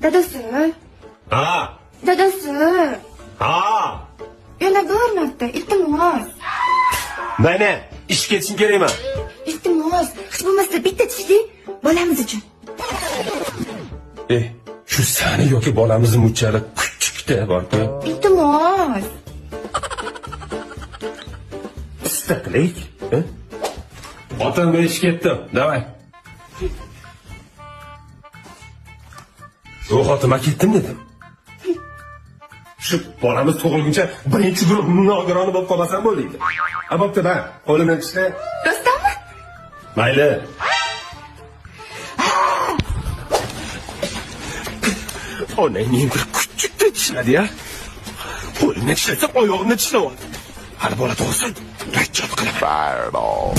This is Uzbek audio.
Dadasi. Ha. Dadasi. Ha. Yana bir marta, iltimos. Mayli, ishga ketishim kerakmi? Iltimos, hech bo'lmasa bitta tishli bolamiz uchun. Shu sani yoki bolamiz muchali kuchukda borku. Iltimos. Istaqlik. Otam men ishga ketdim. Davay. Shu xotima ketdim dedim. Shu bolamiz tug'ilguncha birinchi guruh nogironi bo'lib qolmasam bo'lmaydi. Bo'pti, man qo'limdan ishla. Rostdanmi? Mayli. Onangning bir kuchukda tishladi-ya. Qo'limdan tishlasa, oyog'imdan tishlab oldi. Hali bola tug'sin, rachchot qilaman. Fireball.